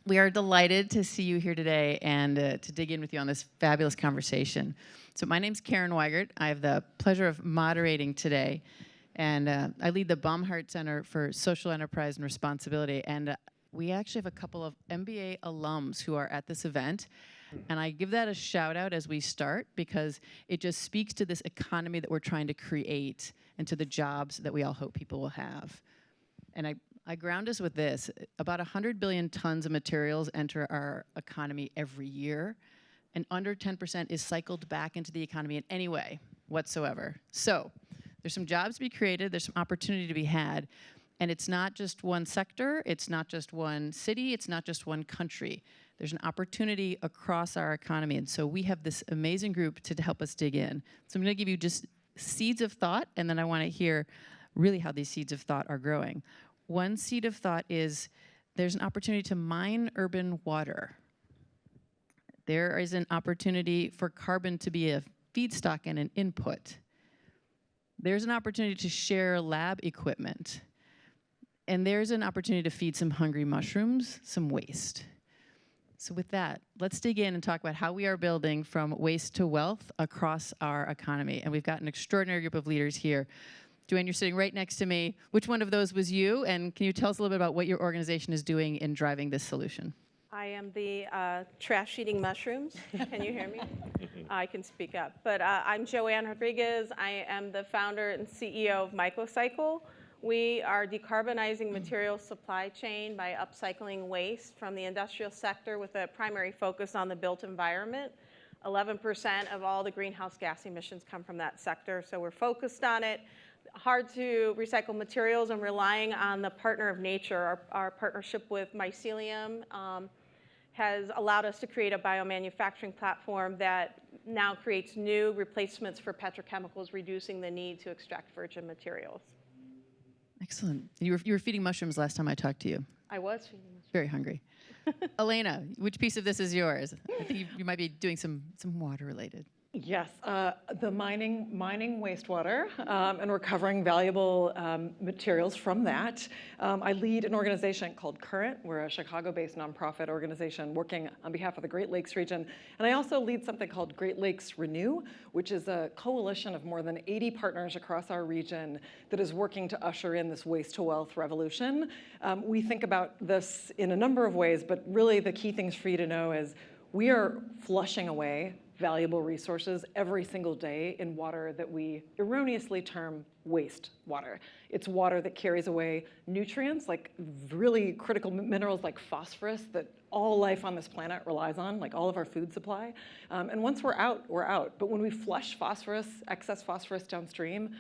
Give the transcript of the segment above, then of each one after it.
We are delighted to see you here today and to dig in with you on this fabulous conversation. So my name's Karen Weigert. I have the pleasure of moderating today, and I lead the Baumhart Center for Social Enterprise and Responsibility. And we actually have a couple of MBA alums who are at this event. And I give that a shout out as we start because it just speaks to this economy that we're trying to create and to the jobs that we all hope people will have. And I ground us with this. About 100 billion tons of materials enter our economy every year, and under 10% is cycled back into the economy in any way whatsoever. So there's some jobs to be created, there's some opportunity to be had, and it's not just one sector, it's not just one city, it's not just one country. There's an opportunity across our economy, and so we have this amazing group to help us dig in. So I'm gonna give you just seeds of thought, and then I wanna hear really how these seeds of thought are growing. One seed of thought is there's an opportunity to mine urban water. There is an opportunity for carbon to be a feedstock and an input. There's an opportunity to share lab equipment. And there's an opportunity to feed some hungry mushrooms, some waste. So with that, let's dig in and talk about how we are building from waste to wealth across our economy. And we've got an extraordinary group of leaders here. Joanne, you're sitting right next to me. Which one of those was you? And can you tell us a little bit about what your organization is doing in driving this solution? I am the trash-eating mushrooms. Can you hear me? I can speak up. But I'm Joanne Rodriguez. I am the founder and CEO of Mycocycle. We are decarbonizing material supply chain by upcycling waste from the industrial sector with a primary focus on the built environment. 11% of all the greenhouse gas emissions come from that sector, so we're focused on it. Hard to recycle materials and relying on the partner of nature. Our partnership with Mycelium has allowed us to create a biomanufacturing platform that now creates new replacements for petrochemicals, reducing the need to extract virgin materials. Excellent. You were feeding mushrooms last time I talked to you. I was feeding mushrooms. Very hungry. Elena, which piece of this is yours? I think you might be doing some water related. Yes, the mining wastewater and recovering valuable materials from that. I lead an organization called Current. We're a Chicago-based nonprofit organization working on behalf of the Great Lakes region. And I also lead something called Great Lakes Renew, which is a coalition of more than 80 partners across our region that is working to usher in this waste to wealth revolution. We think about this in a number of ways, but really the key things for you to know is we are flushing away valuable resources every single day in water that we erroneously term waste water. It's water that carries away nutrients, like really critical minerals like phosphorus that all life on this planet relies on, like all of our food supply. And once we're out, we're out. But when we flush phosphorus, excess phosphorus downstream,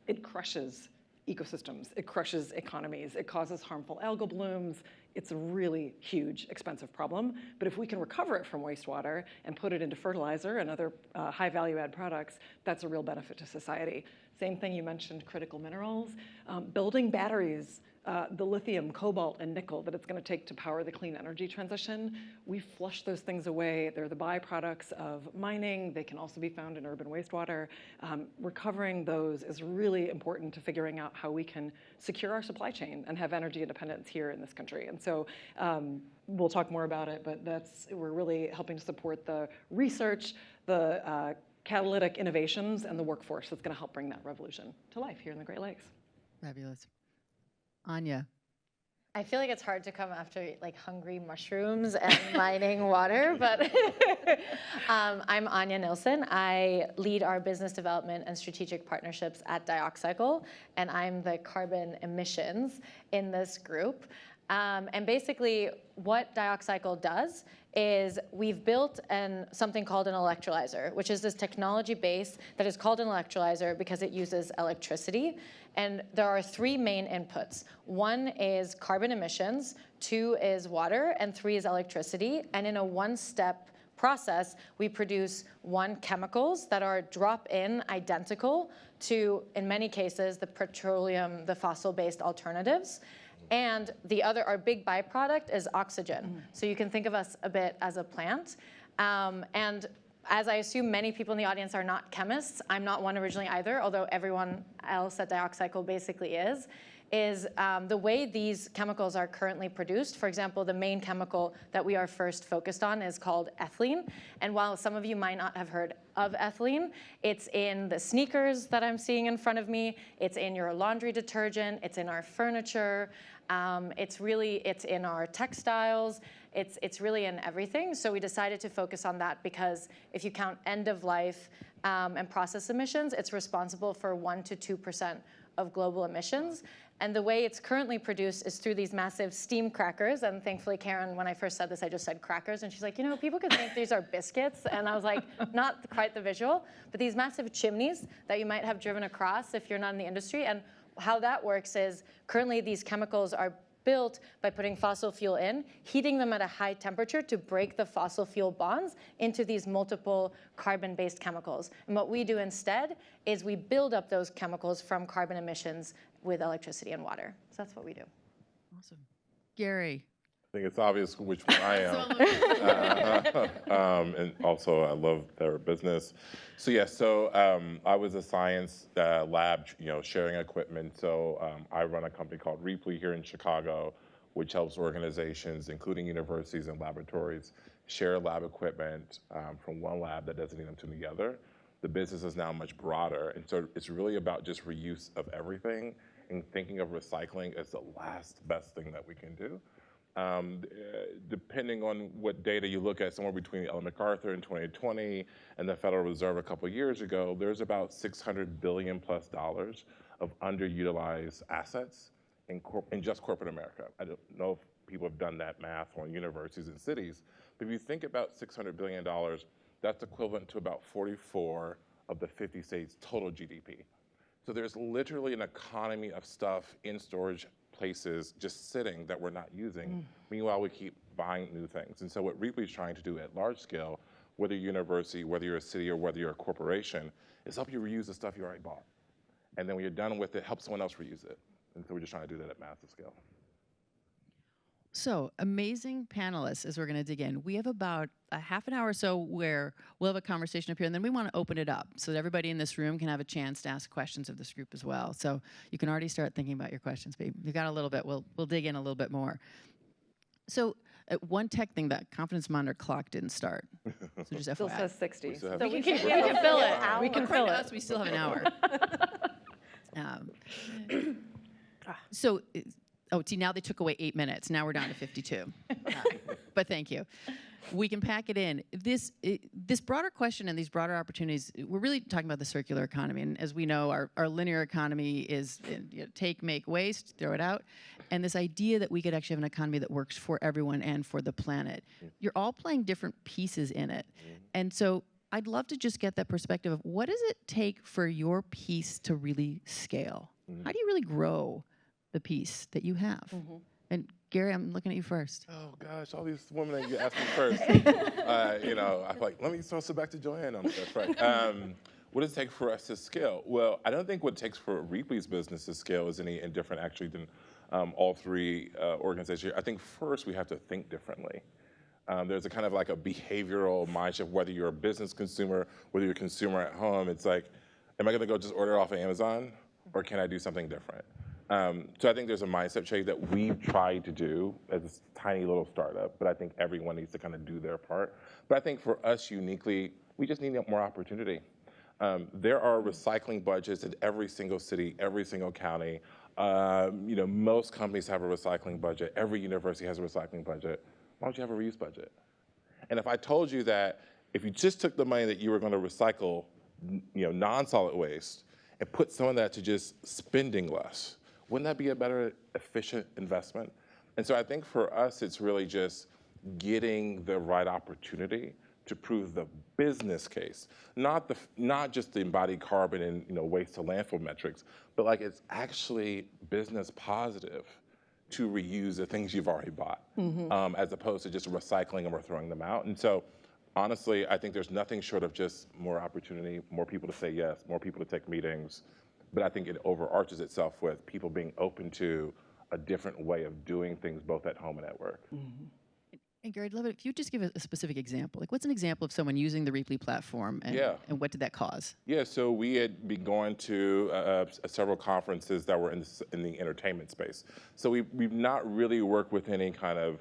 it crushes ecosystems, it crushes economies, it causes harmful algal blooms. It's a really huge, expensive problem. But if we can recover it from wastewater and put it into fertilizer and other high value add products, that's a real benefit to society. Same thing, you mentioned critical minerals. Building batteries, the lithium, cobalt, and nickel that it's going to take to power the clean energy transition, we flush those things away. They're the byproducts of mining. They can also be found in urban wastewater. Recovering those is really important to figuring out how we can secure our supply chain and have energy independence here in this country. And so we'll talk more about it, but we're really helping to support the research, the catalytic innovations, and the workforce that's going to help bring that revolution to life here in the Great Lakes. Fabulous. Anya. I feel like it's hard to come after like hungry mushrooms and mining water, but I'm Anya Nilsson. I lead our business development and strategic partnerships at Dioxycle, and I'm the carbon emissions in this group. And basically what Dioxycle does is we've built something called an electrolyzer, which is this technology base that is called an electrolyzer because it uses electricity. And there are three main inputs. One is carbon emissions, two is water, and three is electricity. And in a one-step process, we produce chemicals that are drop-in identical to, in many cases, the petroleum, the fossil-based alternatives. And our big byproduct is oxygen. So you can think of us a bit as a plant. And as I assume many people in the audience are not chemists, I'm not one originally either, although everyone else at Dioxycle basically is is the way these chemicals are currently produced. For example, the main chemical that we are first focused on is called ethylene. And while some of you might not have heard of ethylene, it's in the sneakers that I'm seeing in front of me. It's in your laundry detergent. It's in our furniture. It's in our textiles. It's really in everything. So we decided to focus on that because if you count end of life and process emissions, it's responsible for 1% to 2% of global emissions. And the way it's currently produced is through these massive steam crackers. And thankfully, Karen, when I first said this, I just said crackers. And she's like, people could think these are biscuits. And I was like, not quite the visual. But these massive chimneys that you might have driven across if you're not in the industry. And how that works is currently these chemicals are built by putting fossil fuel in, heating them at a high temperature to break the fossil fuel bonds into these multiple carbon-based chemicals. And what we do instead is we build up those chemicals from carbon emissions with electricity and water. So that's what we do. Awesome. Gary. I think it's obvious which one I am. And also, I love their business. So I was a science lab, sharing equipment. So I run a company called Repley here in Chicago, which helps organizations, including universities and laboratories, share lab equipment from one lab that doesn't need them to the other. The business is now much broader, and so it's really about just reuse of everything and thinking of recycling as the last best thing that we can do. Depending on what data you look at, somewhere between Ellen MacArthur in 2020 and the Federal Reserve a couple of years ago, there's about $600 billion plus of underutilized assets in just corporate America. I don't know if people have done that math on universities and cities, but if you think about $600 billion, that's equivalent to about 44 of the 50 states' total GDP. So there's literally an economy of stuff in storage places just sitting that we're not using. Meanwhile, we keep buying new things. And so what Repley is trying to do at large scale, whether you're a university, whether you're a city, or whether you're a corporation, is help you reuse the stuff you already bought. And then when you're done with it, help someone else reuse it. And so we're just trying to do that at massive scale. So amazing panelists as we're going to dig in. We have about a half an hour or so where we'll have a conversation up here, and then we want to open it up so that everybody in this room can have a chance to ask questions of this group as well. So you can already start thinking about your questions, but you've got a little bit. We'll dig in a little bit more. So one tech thing, that confidence monitor clock didn't start. So just Still FYI. says 60. So we we can can fill it. hour. We can According fill to it. us, we still have an hour. See, now they took away 8 minutes. Now we're down to 52. But thank you. We can pack it in. This broader question and these broader opportunities, we're really talking about the circular economy. And as we know, our linear economy is take, make, waste, throw it out. And this idea that we could actually have an economy that works for everyone and for the planet. You're all playing different pieces in it. And so I'd love to just get that perspective of what does it take for your piece to really scale? How do you really grow the piece that you have? And Gary, I'm looking at you first. Oh gosh, all these women that you asked me first. I'm like, let me toss it back to Joanne on that's right. What does it take for us to scale? Well, I don't think what it takes for Repley's business to scale is any different actually than all three organizations. I think first we have to think differently. There's a kind of like a behavioral mindset, whether you're a business consumer, whether you're a consumer at home. It's like, am I gonna go just order off of Amazon, or can I do something different? So I think there's a mindset change that we've tried to do as a tiny little startup, but I think everyone needs to kind of do their part. But I think for us uniquely, we just need more opportunity. There are recycling budgets in every single city, every single county. Most companies have a recycling budget. Every university has a recycling budget. Why don't you have a reuse budget? And if I told you that if you just took the money that you were going to recycle, non-solid waste, and put some of that to just spending less, wouldn't that be a better, efficient investment? And so I think for us, it's really just getting the right opportunity to prove the business case, not just the embodied carbon and waste to landfill metrics, but like it's actually business positive to reuse the things you've already bought, as opposed to just recycling them or throwing them out. And so honestly, I think there's nothing short of just more opportunity, more people to say yes, more people to take meetings. But I think it overarches itself with people being open to a different way of doing things, both at home and at work. And And Gary, I'd love it if you just give a specific example. Like, what's an example of someone using the Reaply platform, and, Yeah. and what did that cause? Yeah, so we had been going to several conferences that were in the entertainment space. So we've not really worked with any kind of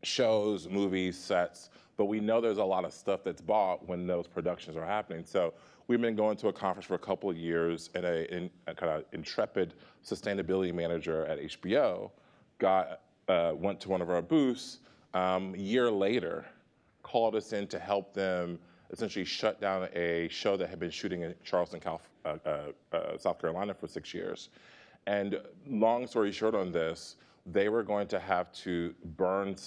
shows, movies, sets, but we know there's a lot of stuff that's bought when those productions are happening. So we've been going to a conference for a couple of years, and a kind of intrepid sustainability manager at HBO went to one of our booths a year later, called us in to help them essentially shut down a show that had been shooting in Charleston, South Carolina for 6 years. And long story short on this, they were going to have to burn /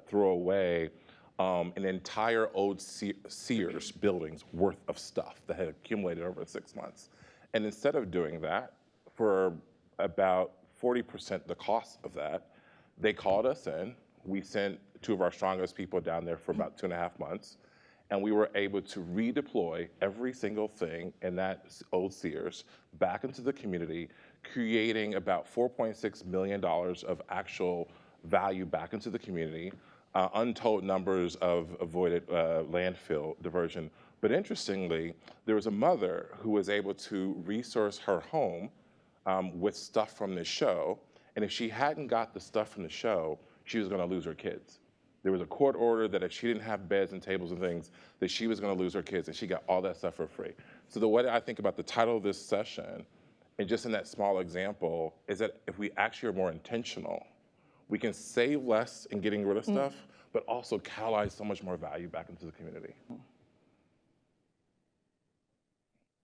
throw away an entire old Sears building's worth of stuff that had accumulated over 6 months. And instead of doing that, for about 40% the cost of that, they called us in. We sent 2 of our strongest people down there for about 2.5 months. And we were able to redeploy every single thing in that old Sears back into the community, creating about $4.6 million of actual value back into the community, untold numbers of avoided landfill diversion. But interestingly, there was a mother who was able to resource her home with stuff from the show. And if she hadn't got the stuff from the show, she was going to lose her kids. There was a court order that if she didn't have beds and tables and things, that she was going to lose her kids, and she got all that stuff for free. So the way that I think about the title of this session, and just in that small example, is that if we actually are more intentional, we can save less in getting rid of stuff, but also catalyze so much more value back into the community.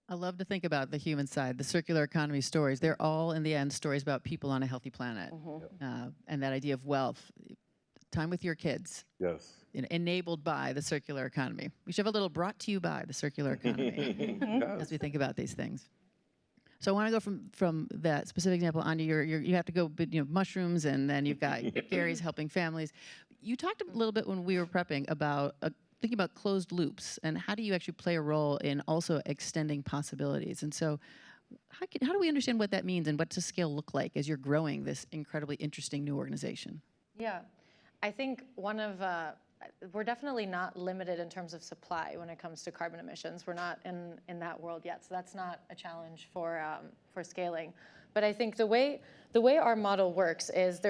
I love to think about the human side, the circular economy stories. They're all, in the end, stories about people on a healthy planet. And that idea of wealth, time with your kids, Yes. enabled by the circular economy. We should have a little brought to you by the circular economy as we think about these things. So I want to go from that specific example, Anya, you have to go, mushrooms, and then you've got Gary's helping families. You talked a little bit when we were prepping about thinking about closed loops, and how do you actually play a role in also extending possibilities? And so how do we understand what that means, and what does scale look like as you're growing this incredibly interesting new organization? Yeah, I think we're definitely not limited in terms of supply when it comes to carbon emissions. We're not in that world yet, so that's not a challenge for scaling. But I think the way our model works is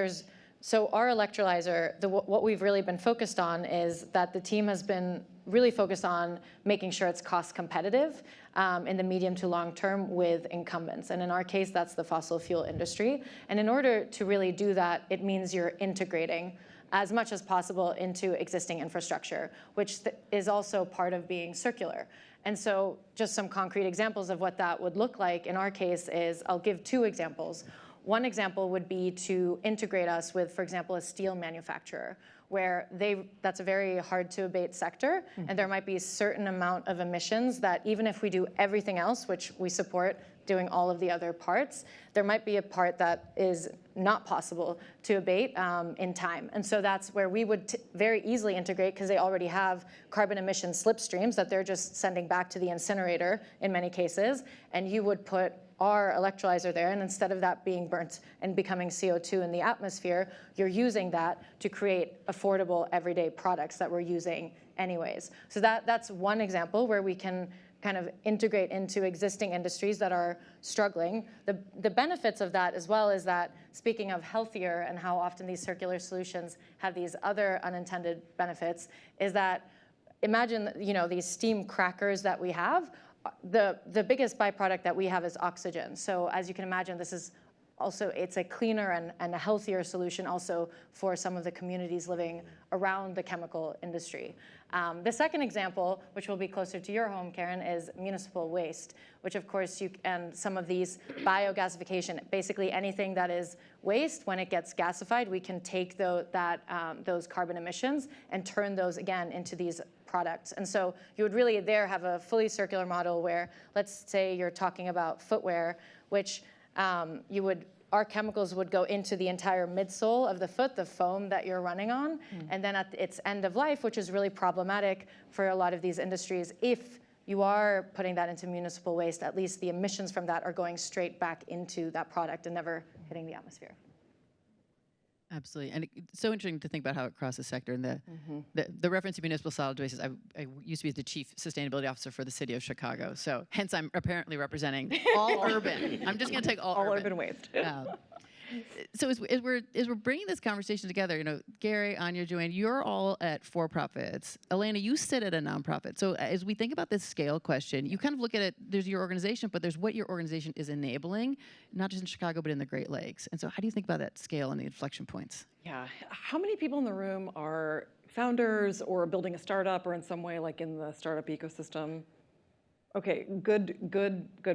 so our electrolyzer, what we've really been focused on is that the team has been really focused on making sure it's cost competitive in the medium to long term with incumbents. And in our case, that's the fossil fuel industry. And in order to really do that, it means you're integrating as much as possible into existing infrastructure, which is also part of being circular. And so just some concrete examples of what that would look like in our case is, I'll give 2 examples. One example would be to integrate us with, for example, a steel manufacturer, where that's a very hard to abate sector, and there might be a certain amount of emissions that even if we do everything else, which we support doing all of the other parts, there might be a part that is not possible to abate in time. And so that's where we would very easily integrate, because they already have carbon emission slipstreams that they're just sending back to the incinerator in many cases, and you would put our electrolyzer there, and instead of that being burnt and becoming CO2 in the atmosphere, you're using that to create affordable everyday products that we're using anyways. So that's one example where we can kind of integrate into existing industries that are struggling. The benefits of that as well is that, speaking of healthier and how often these circular solutions have these other unintended benefits, is that imagine these steam crackers that we have. The biggest byproduct that we have is oxygen. So as you can imagine, this is also, it's a cleaner and a healthier solution also for some of the communities living around the chemical industry. The second example, which will be closer to your home, Karen, is municipal waste, which of course and some of these biogasification, basically anything that is waste, when it gets gasified, we can take those carbon emissions and turn those again into these products. And so you would really there have a fully circular model where, let's say you're talking about footwear, which our chemicals would go into the entire midsole of the foot, the foam that you're running on, and then at its end of life, which is really problematic for a lot of these industries, if you are putting that into municipal waste, at least the emissions from that are going straight back into that product and never hitting the atmosphere. Absolutely, and it's so interesting to think about how it crosses sector. And the reference to municipal solid waste is I used to be the chief sustainability officer for the city of Chicago, so hence I'm apparently representing all urban. I'm just going to take all urban waste. So as we're bringing this conversation together, you know, Gary, Anya, Joanne, you're all at for-profits. Elena, you sit at a nonprofit. So as we think about this scale question, you kind of look at it, there's your organization, but there's what your organization is enabling, not just in Chicago, but in the Great Lakes. And so how do you think about that scale and the inflection points? Yeah, how many people in the room are founders or building a startup or in some way like in the startup ecosystem? Okay, good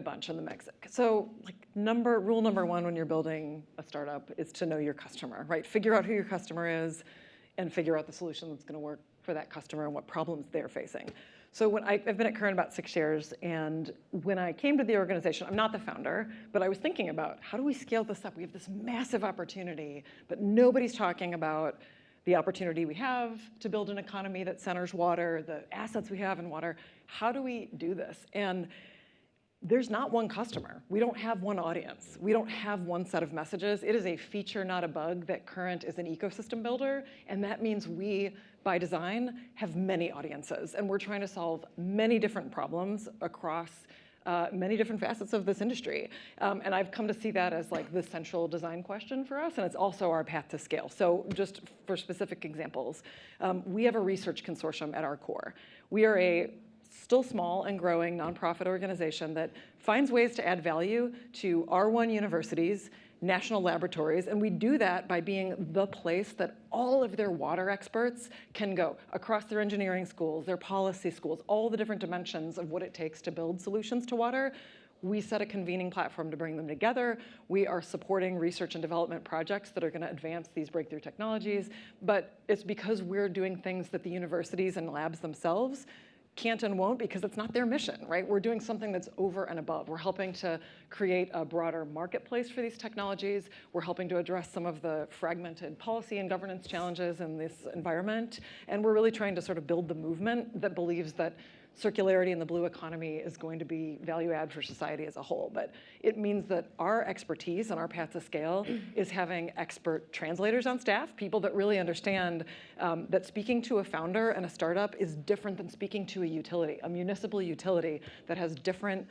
bunch in the mix. So like rule number one when you're building a startup is to know your customer, right? Figure out who your customer is and figure out the solution that's gonna work for that customer and what problems they're facing. So when I've been at Current about 6 years, and when I came to the organization, I'm not the founder, but I was thinking about how do we scale this up? We have this massive opportunity, but nobody's talking about the opportunity we have to build an economy that centers water, the assets we have in water. How do we do this? And there's not one customer. We don't have one audience. We don't have one set of messages. It is a feature, not a bug, that Current is an ecosystem builder. And that means we, by design, have many audiences. And we're trying to solve many different problems across many different facets of this industry. And I've come to see that as like the central design question for us, and it's also our path to scale. So just for specific examples, we have a research consortium at our core. We are a still small and growing nonprofit organization that finds ways to add value to R1 universities, national laboratories, and we do that by being the place that all of their water experts can go across their engineering schools, their policy schools, all the different dimensions of what it takes to build solutions to water. We set a convening platform to bring them together. We are supporting research and development projects that are going to advance these breakthrough technologies, but it's because we're doing things that the universities and labs themselves can't and won't because it's not their mission, right? We're doing something that's over and above. We're helping to create a broader marketplace for these technologies. We're helping to address some of the fragmented policy and governance challenges in this environment. And we're really trying to sort of build the movement that believes that circularity in the blue economy is going to be value add for society as a whole. But it means that our expertise and our path to scale is having expert translators on staff, people that really understand that speaking to a founder and a startup is different than speaking to a utility, a municipal utility that has different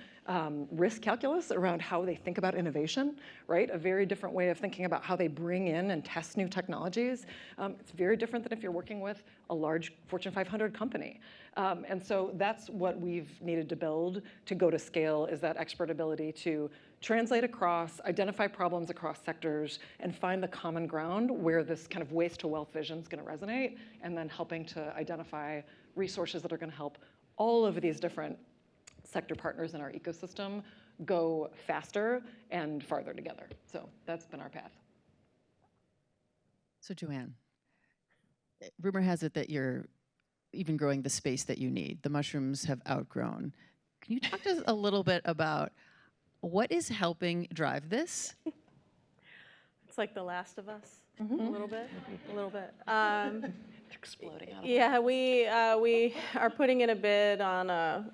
risk calculus around how they think about innovation, right? A very different way of thinking about how they bring in and test new technologies. It's very different than if you're working with a large Fortune 500 company. And so that's what we've needed to build to go to scale, is that expert ability to translate across, identify problems across sectors, and find the common ground where this kind of waste to wealth vision is going to resonate, and then helping to identify resources that are going to help all of these different sector partners in our ecosystem go faster and farther together. So that's been our path. So Joanne, rumor has it that you're even growing the space that you need. The mushrooms have outgrown. Can you talk to us a little bit about what is helping drive this? It's like The Last of Us, a little bit. It's exploding out of Yeah, we are putting in a bid on a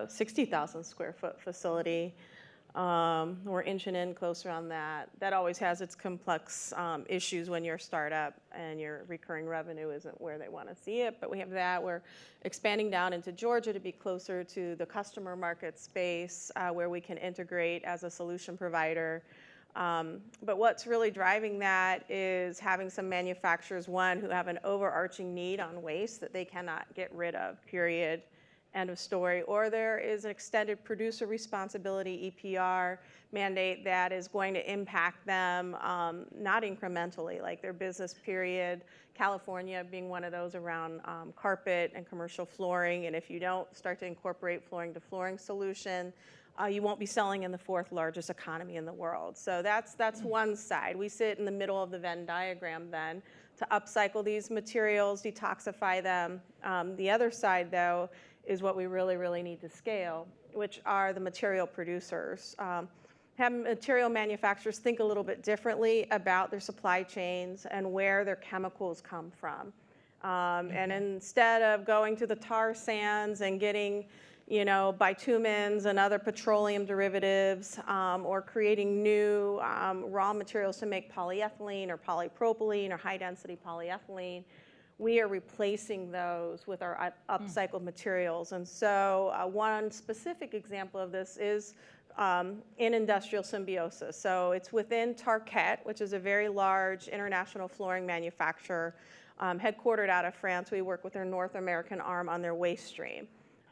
60,000 square foot facility. We're inching in closer on that. That always has its complex issues when you're a startup and your recurring revenue isn't where they want to see it, but we have that. We're expanding down into Georgia to be closer to the customer market space where we can integrate as a solution provider. But what's really driving that is having some manufacturers, one, who have an overarching need on waste that they cannot get rid of, period. End of story. Or there is an extended producer responsibility, EPR, mandate that is going to impact them, not incrementally, like their business period. California being one of those around carpet and commercial flooring. And if you don't start to incorporate flooring to flooring solution, you won't be selling in the 4th largest economy in the world. So that's one side. We sit in the middle of the Venn diagram then to upcycle these materials, detoxify them. The other side, though, is what we really, really need to scale, which are the material producers. Have material manufacturers think a little bit differently about their supply chains and where their chemicals come from. And instead of going to the tar sands and getting bitumens and other petroleum derivatives, or creating new raw materials to make polyethylene or polypropylene or high-density polyethylene, we are replacing those with our upcycled materials. And so one specific example of this is in industrial symbiosis. So it's within Tarkett, which is a very large international flooring manufacturer, headquartered out of France. We work with their North American arm on their waste stream.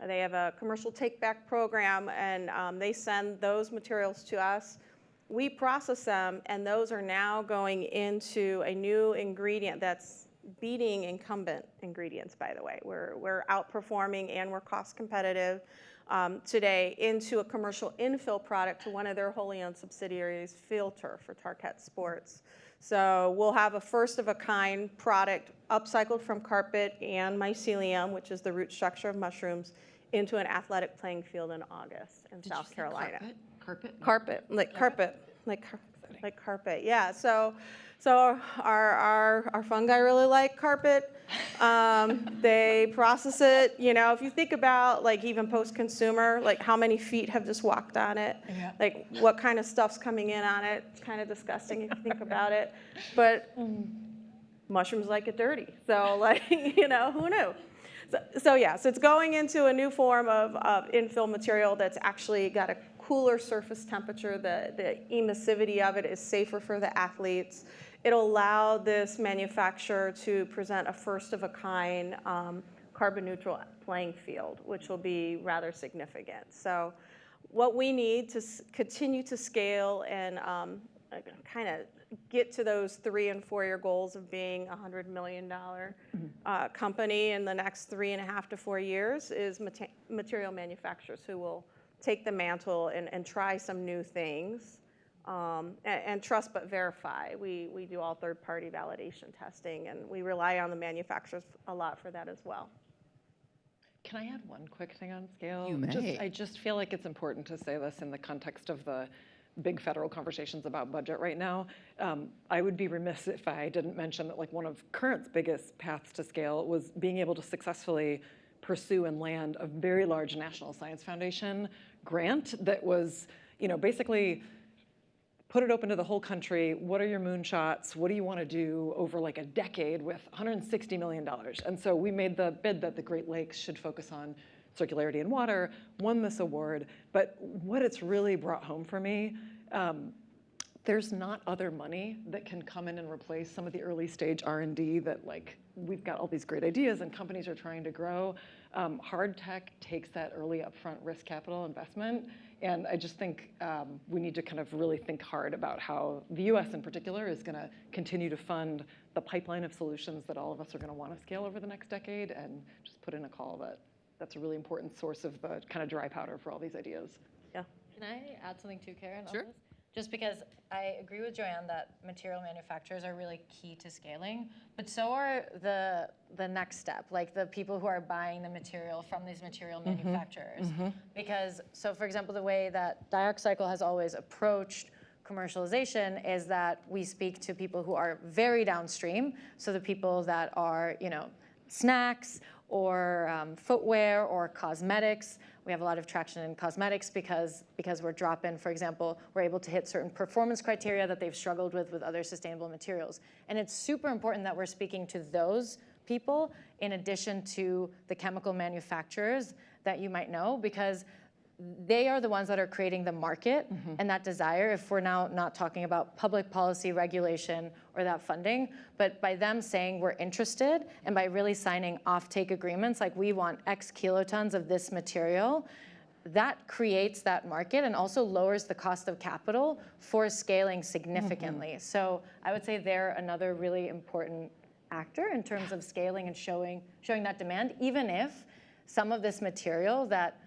They have a commercial take-back program, and they send those materials to us. We process them, and those are now going into a new ingredient that's beating incumbent ingredients, by the way. We're outperforming and we're cost competitive today into a commercial infill product to one of their wholly owned subsidiaries, Filter, for Tarkett Sports. So we'll have a first of a kind product upcycled from carpet and mycelium, which is the root structure of mushrooms, into an athletic playing field in August in South Carolina. Carpet, like carpet, like carpet. Yeah. So our fungi really like carpet. They process it. If you think about like even post-consumer, like how many feet have just walked on it, like what kind of stuff's coming in on it. It's kind of disgusting if you think about it. But mushrooms like it dirty. So like, who knew? So it's going into a new form of infill material that's actually got a cooler surface temperature. The emissivity of it is safer for the athletes. It'll allow this manufacturer to present a first-of-a-kind carbon-neutral playing field, which will be rather significant. So what we need to continue to scale and kind of get to those 3- and 4-year goals of being a $100 million company in the next 3.5 to 4 years is material manufacturers who will take the mantle and try some new things and trust but verify. We do all third-party validation testing, and we rely on the manufacturers a lot for that as well. Can I add one quick thing on scale? You may. I just feel like it's important to say this in the context of the big federal conversations about budget right now. I would be remiss if I didn't mention that like one of Current's biggest paths to scale was being able to successfully pursue and land a very large National Science Foundation grant that was, basically put it open to the whole country. What are your moonshots? What do you want to do over like a decade with $160 million? And so we made the bid that the Great Lakes should focus on circularity in water, won this award. But what it's really brought home for me, there's not other money that can come in and replace some of the early stage R&D that like, we've got all these great ideas and companies are trying to grow. Hard tech takes that early upfront risk capital investment. And I just think we need to kind of really think hard about how the US in particular is gonna continue to fund the pipeline of solutions that all of us are gonna wanna scale over the next decade, and just put in a call that that's a really important source of the kind of dry powder for all these ideas. Yeah. Can I add something too, Karen? Sure. On this? Just because I agree with Joanne that material manufacturers are really key to scaling, but so are the next step, like the people who are buying the material from these material manufacturers. Because, so for example, the way that DioxCycle has always approached commercialization is that we speak to people who are very downstream, so the people that are, snacks or footwear or cosmetics. We have a lot of traction in cosmetics because we're drop-in, for example, we're able to hit certain performance criteria that they've struggled with other sustainable materials. And it's super important that we're speaking to those people in addition to the chemical manufacturers that you might know, because they are the ones that are creating the market and that desire, if we're now not talking about public policy regulation or that funding, but by them saying we're interested and by really signing off-take agreements, like we want X kilotons of this material, that creates that market and also lowers the cost of capital for scaling significantly. So I would say they're another really important actor in terms of scaling and showing that demand, even if some of this material that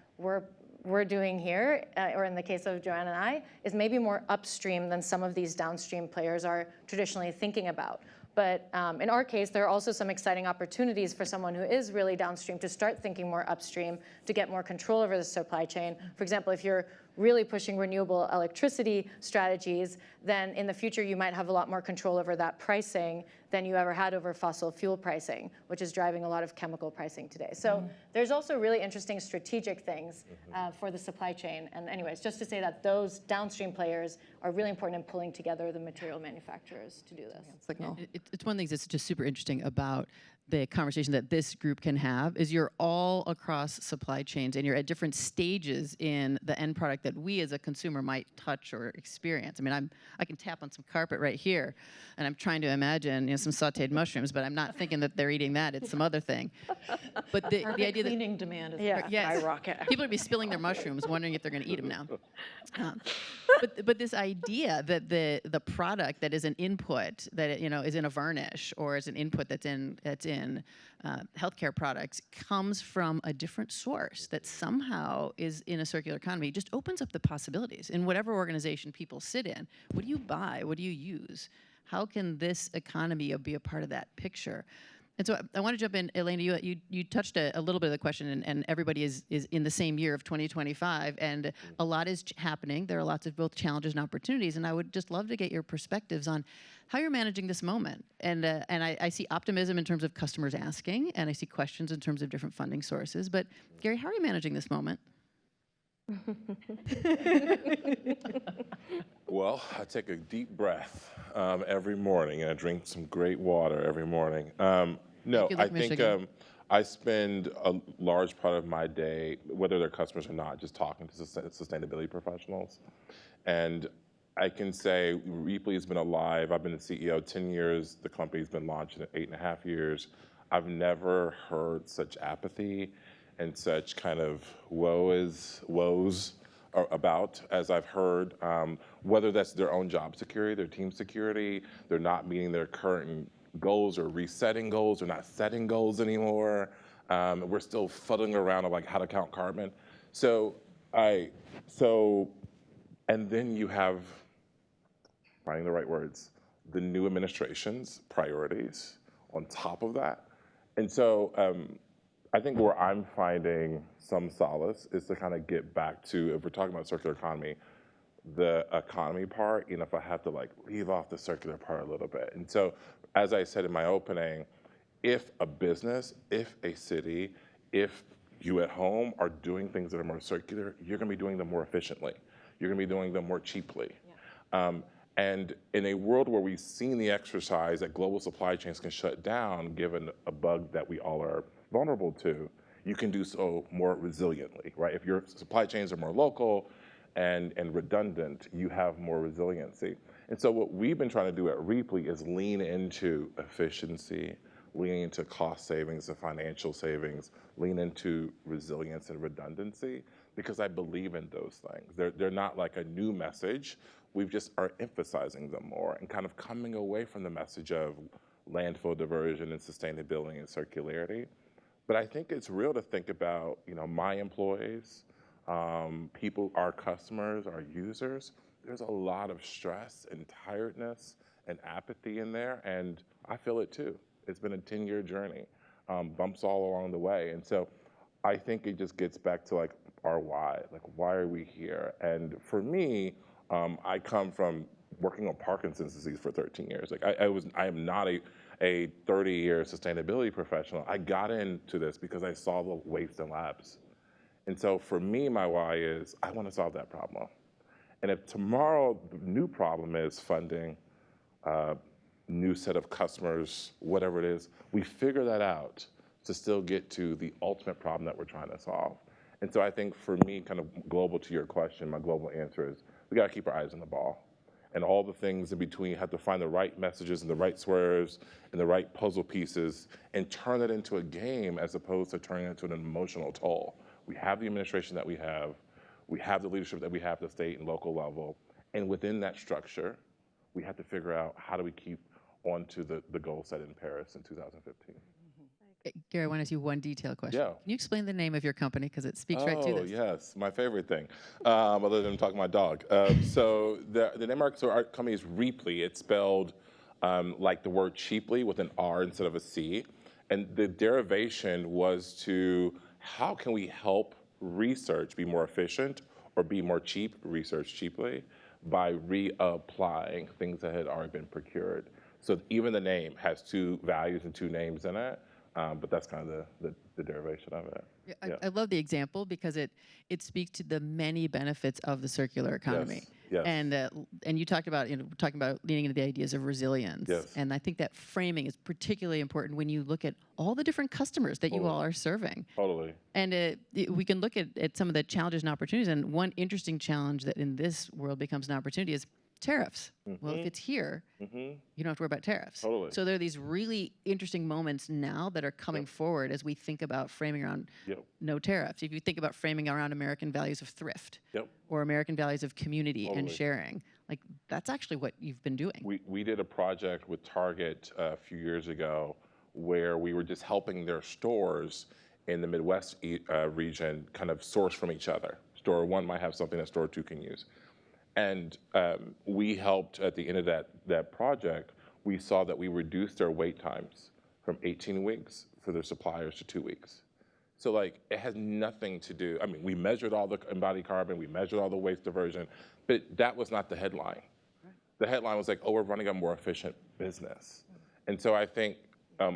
we're doing here, or in the case of Joanne and I, is maybe more upstream than some of these downstream players are traditionally thinking about. But in our case, there are also some exciting opportunities for someone who is really downstream to start thinking more upstream, to get more control over the supply chain. For example, if you're really pushing renewable electricity strategies, then in the future you might have a lot more control over that pricing than you ever had over fossil fuel pricing, which is driving a lot of chemical pricing today. So there's also really interesting strategic things for the supply chain. And anyways, just to say that those downstream players are really important in pulling together the material manufacturers to do this. Signal. It's one of the things that's just super interesting about the conversation that this group can have is you're all across supply chains and you're at different stages in the end product that we as a consumer might touch or experience. I mean, I can tap on some carpet right here, and I'm trying to imagine some sautéed mushrooms, but I'm not thinking that they're eating that. It's some other thing. But the idea that Cleaning demand is yes, skyrocket. people are going to be spilling their mushrooms, wondering if they're going to eat them now. But this idea that the product that is an input that is in a varnish or is an input that's in healthcare products comes from a different source that somehow is in a circular economy just opens up the possibilities in whatever organization people sit in. What do you buy? What do you use? How can this economy be a part of that picture? And so I want to jump in, Elena, you touched a little bit of the question, and everybody is in the same year of 2025, and a lot is happening. There are lots of both challenges and opportunities, and I would just love to get your perspectives on how you're managing this moment. And I see optimism in terms of customers asking, and I see questions in terms of different funding sources. But Gary, how are you managing this moment? Well, I take a deep breath every morning, and I drink some great water every morning. No, you, I like think Michigan. I spend a large part of my day, whether they're customers or not, just talking to sustainability professionals. And I can say Reaply has been alive. I've been the CEO 10 years. The company's been launched in 8.5 years. I've never heard such apathy and such kind of woes about as I've heard, whether that's their own job security, their team security, they're not meeting their current goals or resetting goals or not setting goals anymore. We're still fuddling around of like how to count carbon. And then you have, finding the right words, the new administration's priorities on top of that. And so I think where I'm finding some solace is to kind of get back to, if we're talking about circular economy, the economy part, if I have to like leave off the circular part a little bit. And so, as I said in my opening, if a business, if a city, if you at home are doing things that are more circular, you're gonna be doing them more efficiently. You're gonna be doing them more cheaply. And in a world where we've seen the exercise that global supply chains can shut down, given a bug that we all are vulnerable to, you can do so more resiliently, right? If your supply chains are more local and redundant, you have more resiliency. And so what we've been trying to do at Reaply is lean into efficiency, lean into cost savings and financial savings, lean into resilience and redundancy, because I believe in those things. They're not like a new message. We just are emphasizing them more and kind of coming away from the message of landfill diversion and sustainability and circularity. But I think it's real to think about, my employees, people, our customers, our users. There's a lot of stress and tiredness and apathy in there, and I feel it too. It's been a 10-year journey, bumps all along the way. And so I think it just gets back to like our why, like why are we here? And for me, I come from working on Parkinson's disease for 13 years. Like I am not a 30-year sustainability professional. I got into this because I saw the waste in labs. And so for me, my why is I want to solve that problem. And if tomorrow the new problem is funding, new set of customers, whatever it is, we figure that out to still get to the ultimate problem that we're trying to solve. And so I think for me, kind of global to your question, my global answer is we got to keep our eyes on the ball. And all the things in between, have to find the right messages and the right swerves and the right puzzle pieces and turn it into a game as opposed to turning it into an emotional toll. We have the administration that we have the leadership that we have at the state and local level, and within that structure, we have to figure out how do we keep on to the goal set in Paris in 2015. Gary, I want to ask you one detailed question. Yeah. Can you explain the name of your company? Because it speaks right to Oh, this. yes, my favorite thing, other than talking to my dog. So the name of our company is Reaply. It's spelled like the word cheaply with an R instead of a C. And the derivation was to how can we help research be more efficient or be more cheap, research cheaply, by reapplying things that had already been procured. So even the name has two values and two names in it, but that's kind of the derivation of it. Yeah, I love the example because it speaks to the many benefits of the circular economy. Yes. And you talked about talking about leaning into the ideas of resilience. Yes. And I think that framing is particularly important when you look at all the different customers that you all are serving. Totally. And we can look at some of the challenges and opportunities. And one interesting challenge that in this world becomes an opportunity is tariffs. Well, if it's here, you don't have to worry about tariffs. Totally. So there are these really interesting moments now that are coming forward as we think about framing around no tariffs. If you think about framing around American values of thrift or American values of community and sharing, like that's actually what you've been doing. We did a project with Target a few years ago where we were just helping their stores in the Midwest region kind of source from each other. Store one might have something that store two can use. And we helped at the end of that project, we saw that we reduced their wait times from 18 weeks for their suppliers to 2 weeks. So like, it has nothing to do, I mean, we measured all the embodied carbon, we measured all the waste diversion, but that was not the headline. The headline was like, oh, we're running a more efficient business. And so I think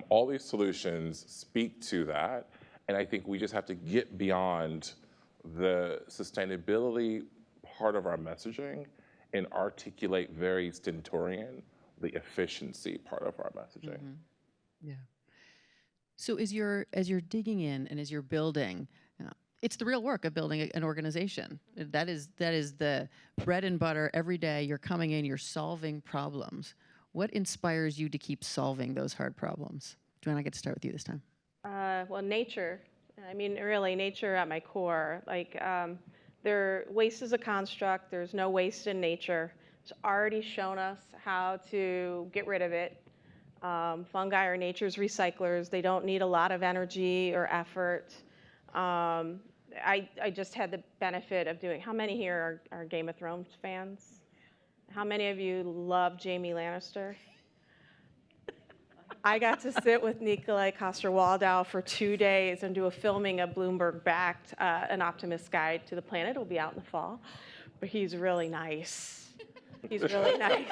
all these solutions speak to that. And I think we just have to get beyond the sustainability part of our messaging and articulate very stentorian the efficiency part of our messaging. Yeah. So as you're digging in and as you're building, it's the real work of building an organization. That is the bread and butter every day. You're coming in, you're solving problems. What inspires you to keep solving those hard problems? Joanne, I get to start with you this time. Well, nature. I mean, really, nature at my core. Like, waste is a construct. There's no waste in nature. It's already shown us how to get rid of it. Fungi are nature's recyclers. They don't need a lot of energy or effort. I just had the benefit of doing, how many here are Game of Thrones fans? How many of you love Jaime Lannister? I got to sit with Nikolai Coster-Waldau for 2 days and do a filming of Bloomberg-backed An Optimist's Guide to the Planet. It'll be out in the fall. But he's really nice. He's really nice.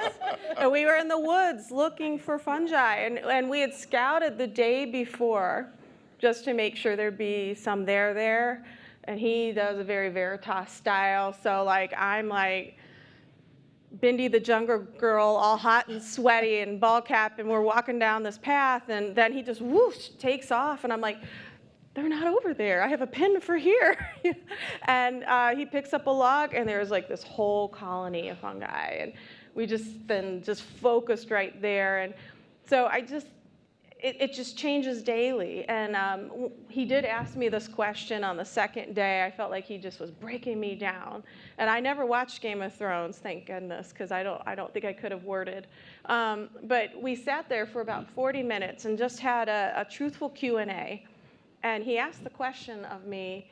And we were in the woods looking for fungi. And we had scouted the day before just to make sure there'd be some there. And he does a very Veritas style. So like, I'm like, Bindi the Jungle Girl, all hot and sweaty and ball cap, and we're walking down this path, and then he just whoosh takes off, and I'm like, they're not over there. I have a pin for here. And he picks up a log, and there's like this whole colony of fungi, and we just focused right there, and so it just changes daily. And he did ask me this question on the second day. I felt like he just was breaking me down. And I never watched Game of Thrones, thank goodness, because I don't think I could have worded. But we sat there for about 40 minutes and just had a truthful Q&A. And he asked the question of me,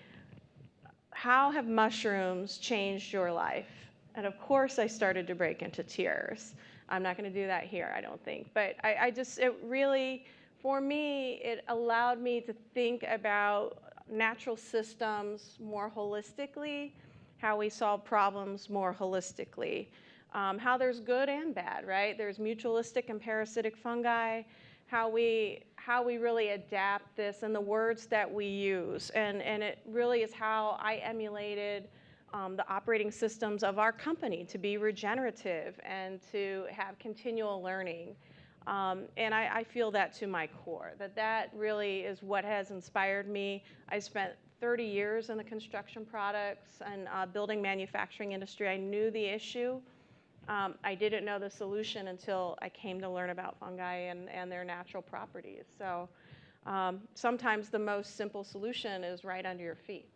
how have mushrooms changed your life? And of course I started to break into tears. I'm not going to do that here, I don't think. But it really, for me, it allowed me to think about natural systems more holistically, how we solve problems more holistically, how there's good and bad, right? There's mutualistic and parasitic fungi, how we really adapt this and the words that we use. And it really is how I emulated the operating systems of our company to be regenerative and to have continual learning. And I feel that to my core, that really is what has inspired me. I spent 30 years in the construction products and building manufacturing industry. I knew the issue. I didn't know the solution until I came to learn about fungi and their natural properties. So sometimes the most simple solution is right under your feet.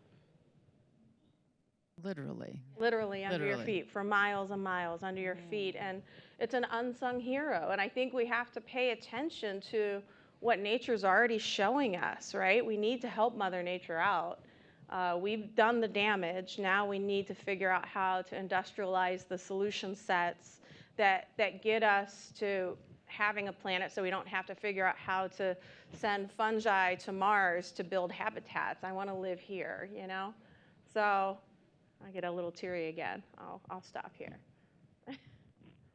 Literally. Literally under your feet, for miles and miles under your feet. And it's an unsung hero. And I think we have to pay attention to what nature's already showing us, right? We need to help Mother Nature out. We've done the damage. Now we need to figure out how to industrialize the solution sets that get us to having a planet so we don't have to figure out how to send fungi to Mars to build habitats. I want to live here, you know? So I get a little teary again. I'll stop here.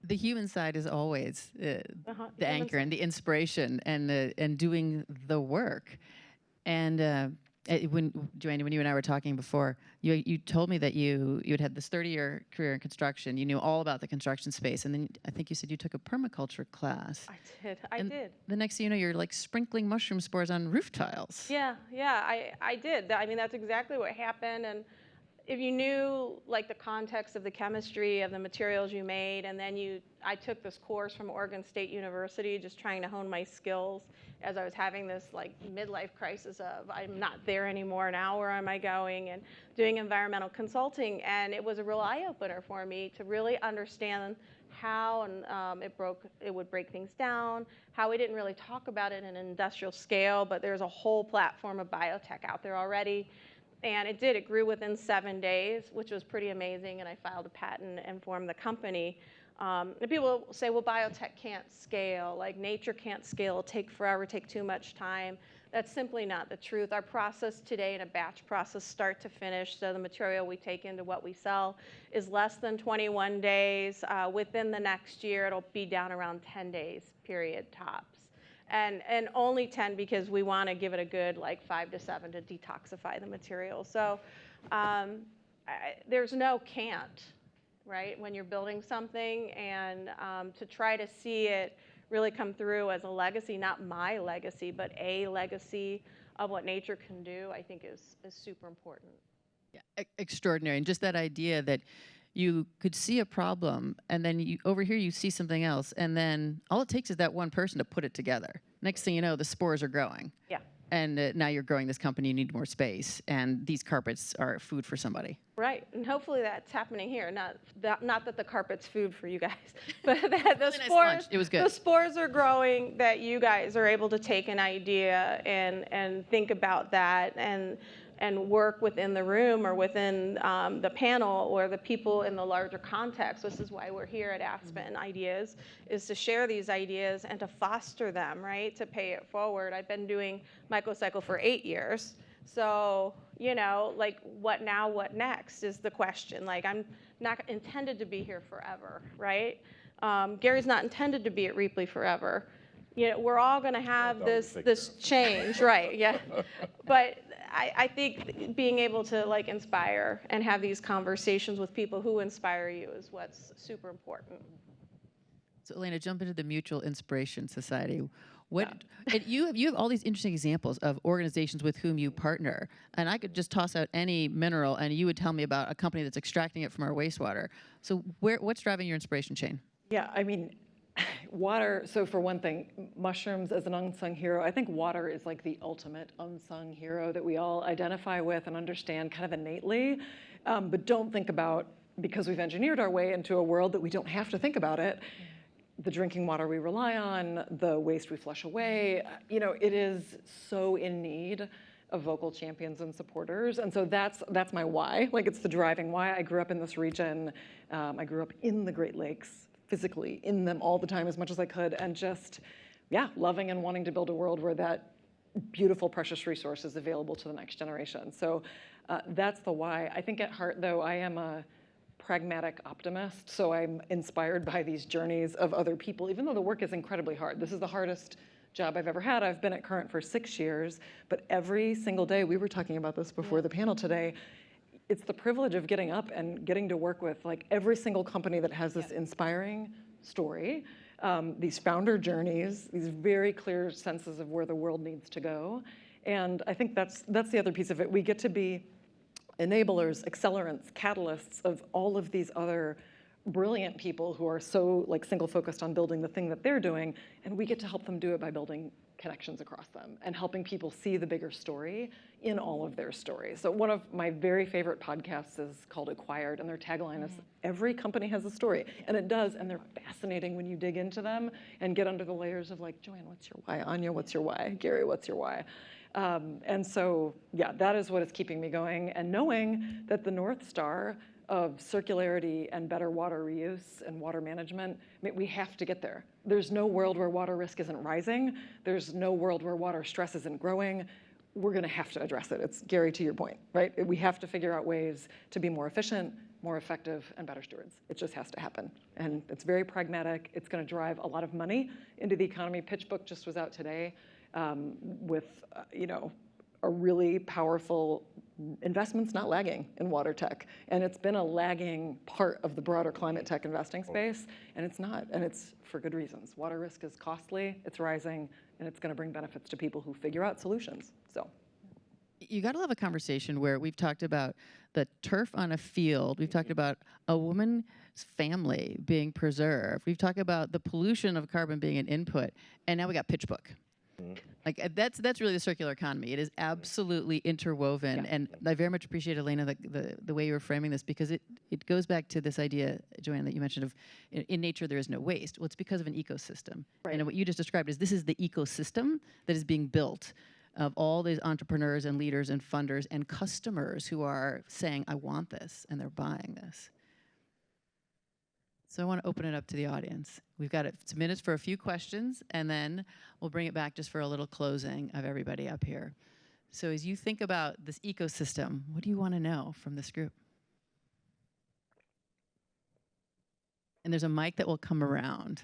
The human side is always the human anchor side. and the inspiration and doing the work. And when Joanne, when you and I were talking before, you told me that you had this 30-year career in construction. You knew all about the construction space, and then I think you said you took a permaculture class. I And did. the next thing you know, you're like sprinkling mushroom spores on roof tiles. Yeah, I did. I mean, that's exactly what happened. And if you knew like the context of the chemistry of the materials you made, and then I took this course from Oregon State University, just trying to hone my skills as I was having this like midlife crisis of I'm not there anymore now, where am I going, and doing environmental consulting. And it was a real eye-opener for me to really understand how it would break things down, how we didn't really talk about it in an industrial scale, but there's a whole platform of biotech out there already. And it grew within 7 days, which was pretty amazing, and I filed a patent and formed the company. And people say, well, biotech can't scale, like nature can't scale, take forever, take too much time. That's simply not the truth. Our process today in a batch process, start to finish, so the material we take into what we sell is less than 21 days. Within the next year, it'll be down around 10 days, period, tops. And only 10 because we want to give it a good like 5 to 7 to detoxify the material. So there's no can't, right, when you're building something, and to try to see it really come through as a legacy, not my legacy, but a legacy of what nature can do, I think is super important. Yeah, extraordinary. And just that idea that you could see a problem, and then over here you see something else, and then all it takes is that one person to put it together. Next thing you know, the spores are growing. Yeah. And now you're growing this company, you need more space, and these carpets are food for somebody. Right, and hopefully that's happening here. Not that the carpet's food for you guys, but that the Really nice spores, lunch. It was good. The spores are growing, that you guys are able to take an idea and think about that and work within the room or within the panel or the people in the larger context. This is why we're here at Aspen Ideas, is to share these ideas and to foster them, right, to pay it forward. I've been doing Mycocycle for 8 years. So, like what now, what next is the question. Like I'm not intended to be here forever, right? Gary's not intended to be at Reaply forever. We're all gonna have this change, right, yeah. But I think being able to like inspire and have these conversations with people who inspire you is what's super important. So Elena, jump into the Mutual Inspiration Society. And you have all these interesting examples of organizations with whom you partner. And I could just toss out any mineral, and you would tell me about a company that's extracting it from our wastewater. So what's driving your inspiration chain? Yeah, I mean, water, so for one thing, mushrooms as an unsung hero, I think water is like the ultimate unsung hero that we all identify with and understand kind of innately, but don't think about, because we've engineered our way into a world that we don't have to think about it. The drinking water we rely on, the waste we flush away, it is so in need of vocal champions and supporters. And so that's my why. Like, it's the driving why. I grew up in this region. I grew up in the Great Lakes, physically in them all the time as much as I could, and just, loving and wanting to build a world where that beautiful, precious resource is available to the next generation. So that's the why. I think at heart, though, I am a pragmatic optimist, so I'm inspired by these journeys of other people, even though the work is incredibly hard. This is the hardest job I've ever had. I've been at Current for 6 years, but every single day, we were talking about this before the panel today, it's the privilege of getting up and getting to work with like every single company that has this inspiring story, these founder journeys, these very clear senses of where the world needs to go. And I think that's the other piece of it. We get to be enablers, accelerants, catalysts of all of these other brilliant people who are so like single focused on building the thing that they're doing, and we get to help them do it by building connections across them and helping people see the bigger story in all of their stories. So one of my very favorite podcasts is called Acquired, and their tagline is every company has a story, and it does, and they're fascinating when you dig into them and get under the layers of like, Joanne, what's your why? Anya, what's your why? Gary, what's your why? And so, that is what is keeping me going, and knowing that the North Star of circularity and better water reuse and water management, I mean, we have to get there. There's no world where water risk isn't rising. There's no world where water stress isn't growing. we're going to have to address it. It's, Gary, to your point, right? We have to figure out ways to be more efficient, more effective, and better stewards. It just has to happen. And it's very pragmatic. It's going to drive a lot of money into the economy. PitchBook just was out today with, a really powerful investments not lagging in water tech. And it's been a lagging part of the broader climate tech investing space, and it's not, and it's for good reasons. Water risk is costly, it's rising, and it's going to bring benefits to people who figure out solutions. So. You got to love a conversation where we've talked about the turf on a field. We've talked about a woman's family being preserved. We've talked about the pollution of carbon being an input, and now we got PitchBook. Like that's really the circular economy. It is absolutely interwoven, and I very much appreciate, Elena, the way you were framing this, because it goes back to this idea, Joanne, that you mentioned of in nature there is no waste. Well, it's because of an ecosystem, and what you just described is this is the ecosystem that is being built of all these entrepreneurs and leaders and funders and customers who are saying, I want this, and they're buying this. So I want to open it up to the audience. We've got some minutes for a few questions, and then we'll bring it back just for a little closing of everybody up here. So as you think about this ecosystem, what do you want to know from this group? And there's a mic that will come around.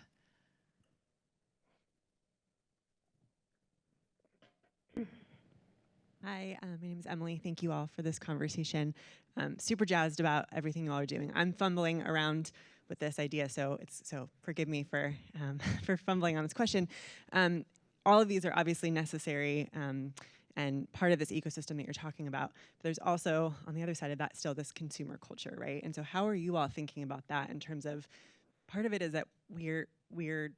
Hi, my name is Emily. Thank you all for this conversation. Super jazzed about everything you all are doing. I'm fumbling around with this idea, so forgive me for for fumbling on this question. All of these are obviously necessary and part of this ecosystem that you're talking about. But there's also, on the other side of that, still this consumer culture, right? And so how are you all thinking about that in terms of, part of it is that we're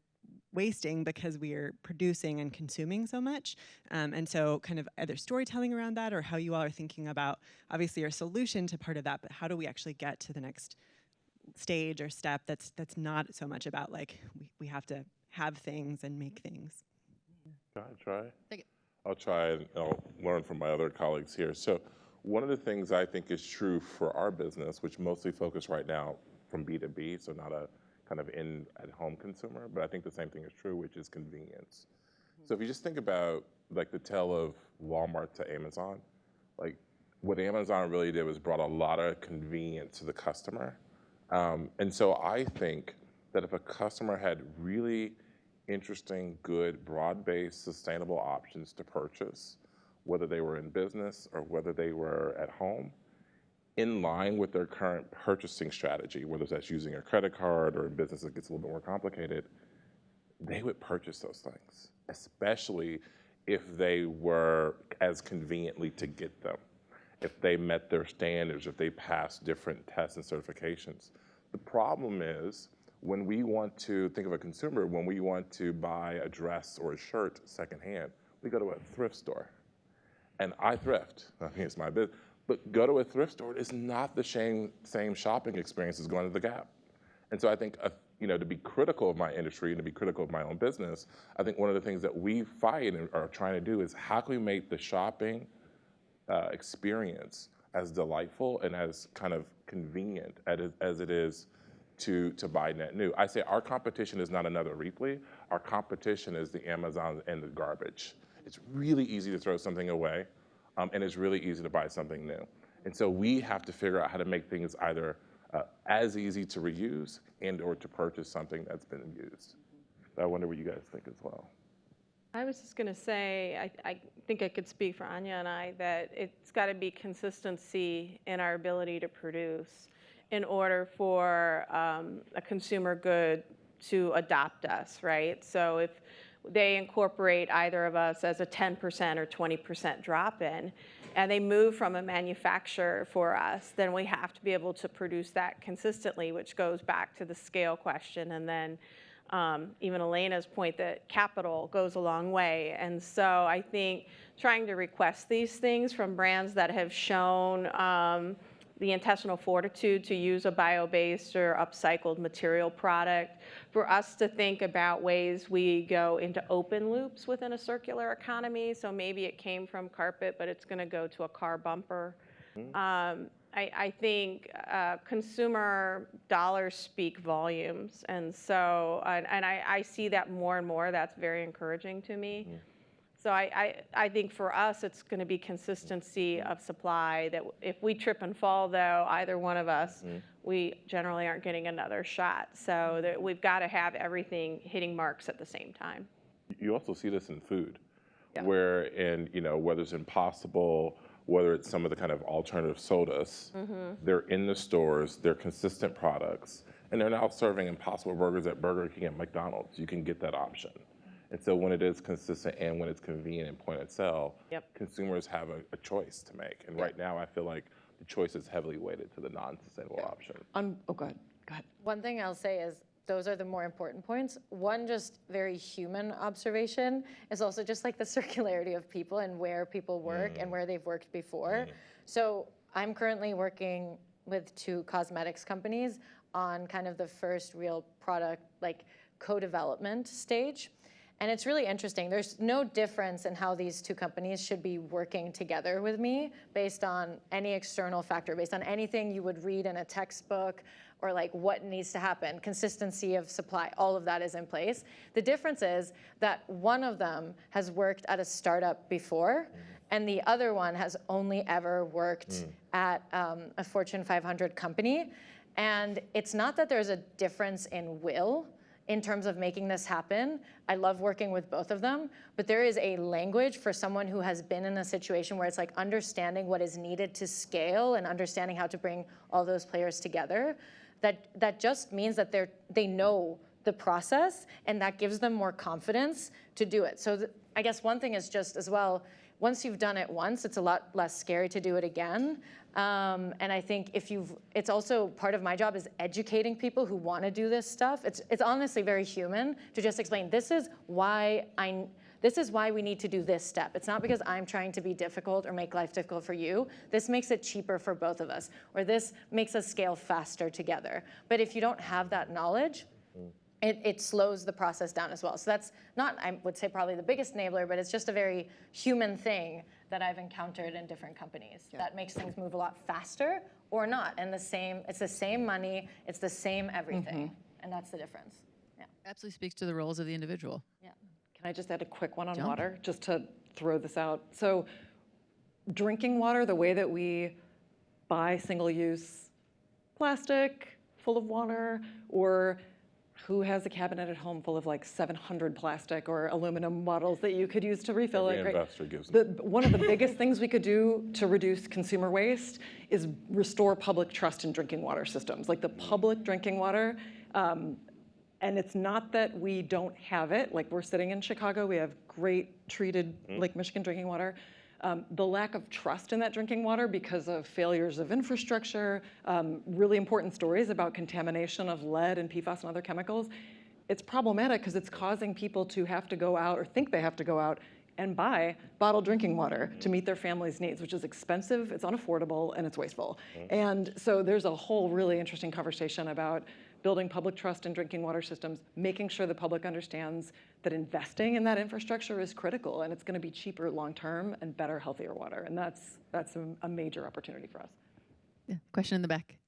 wasting because we are producing and consuming so much. And so kind of either storytelling around that, or how you all are thinking about, obviously, your solution to part of that, but how do we actually get to the next stage or step that's not so much about like we have to have things and make things. Can I try? I'll try and I'll learn from my other colleagues here. So one of the things I think is true for our business, which mostly focus right now from B2B, so not a kind of at-home consumer, but I think the same thing is true, which is convenience. So if you just think about like the tale of Walmart to Amazon, like what Amazon really did was brought a lot of convenience to the customer. And so I think that if a customer had really interesting, good, broad-based, sustainable options to purchase, whether they were in business or whether they were at home, in line with their current purchasing strategy, whether that's using a credit card or in business it gets a little bit more complicated, they would purchase those things, especially if they were as conveniently to get them, if they met their standards, if they passed different tests and certifications. The problem is when we want to think of a consumer, when we want to buy a dress or a shirt secondhand, we go to a thrift store. And I thrift, I mean, it's my business, but go to a thrift store is not the same shopping experience as going to the Gap. And so I think, to be critical of my industry and to be critical of my own business, I think one of the things that we fight and are trying to do is how can we make the shopping experience as delightful and as kind of convenient as it is to buy net new. I say our competition is not another Repley. Our competition is the Amazon and the garbage. It's really easy to throw something away, and it's really easy to buy something new. And so we have to figure out how to make things either as easy to reuse and or to purchase something that's been used. I wonder what you guys think as well. I was just going to say, I think I could speak for Anya and I, that it's got to be consistency in our ability to produce in order for a consumer good to adopt us, right? So if they incorporate either of us as a 10% or 20% drop-in, and they move from a manufacturer for us, then we have to be able to produce that consistently, which goes back to the scale question, and then even Elena's point that capital goes a long way. And so I think trying to request these things from brands that have shown the intestinal fortitude to use a bio-based or upcycled material product, for us to think about ways we go into open loops within a circular economy. So maybe it came from carpet, but it's going to go to a car bumper. I think consumer dollars speak volumes, and so I see that more and more. That's very encouraging to me. So I think for us, it's going to be consistency of supply, that if we trip and fall, though, either one of us, we generally aren't getting another shot. So that we've got to have everything hitting marks at the same time. You also see this in food, Yeah. where whether it's Impossible, whether it's some of the kind of alternative sodas, they're in the stores, they're consistent products, and they're now serving Impossible burgers at Burger King and McDonald's. You can get that option. And so when it is consistent and when it's convenient and point of sale, consumers have a choice to make. And right now, I feel like the choice is heavily weighted to the non-sustainable option. Oh, go ahead. Go ahead. One thing I'll say is those are the more important points. One just very human observation is also just like the circularity of people and where people work and where they've worked before. So I'm currently working with 2 cosmetics companies on kind of the first real product, like co-development stage. And it's really interesting. There's no difference in how these 2 companies should be working together with me based on any external factor, based on anything you would read in a textbook, or like what needs to happen, consistency of supply, all of that is in place. The difference is that one of them has worked at a startup before, and the other one has only ever worked at a Fortune 500 company. And it's not that there's a difference in will in terms of making this happen. I love working with both of them, but there is a language for someone who has been in a situation where it's like understanding what is needed to scale and understanding how to bring all those players together. That just means that they know the process, and that gives them more confidence to do it. So I guess one thing is just as well, once you've done it once, it's a lot less scary to do it again. And I think it's also part of my job is educating people who want to do this stuff. It's honestly very human to just explain, this is why we need to do this step. It's not because I'm trying to be difficult or make life difficult for you. This makes it cheaper for both of us, or this makes us scale faster together. But if you don't have that knowledge, it slows the process down as well. So that's not, I would say, probably the biggest enabler, but it's just a very human thing that I've encountered in different companies that makes things move a lot faster or not. And it's the same money, it's the same everything, and that's the difference. Yeah. Absolutely speaks to the roles of the individual. Yeah. Can I just add a quick one on Jump. water, just to throw this out? So drinking water, the way that we buy single-use plastic full of water, or who has a cabinet at home full of like 700 plastic or aluminum bottles that you could use to refill Every it? investor gives them. One of the biggest things we could do to reduce consumer waste is restore public trust in drinking water systems, like the public drinking water. And it's not that we don't have it. Like, we're sitting in Chicago, we have great treated Lake Michigan drinking water. The lack of trust in that drinking water because of failures of infrastructure, really important stories about contamination of lead and PFAS and other chemicals. It's problematic because it's causing people to have to go out, or think they have to go out and buy bottled drinking water to meet their family's needs, which is expensive, it's unaffordable, and it's wasteful. And so there's a whole really interesting conversation about building public trust in drinking water systems, making sure the public understands that investing in that infrastructure is critical, and it's going to be cheaper long-term and better, healthier water. And that's a major opportunity for us. Yeah. Question in the back.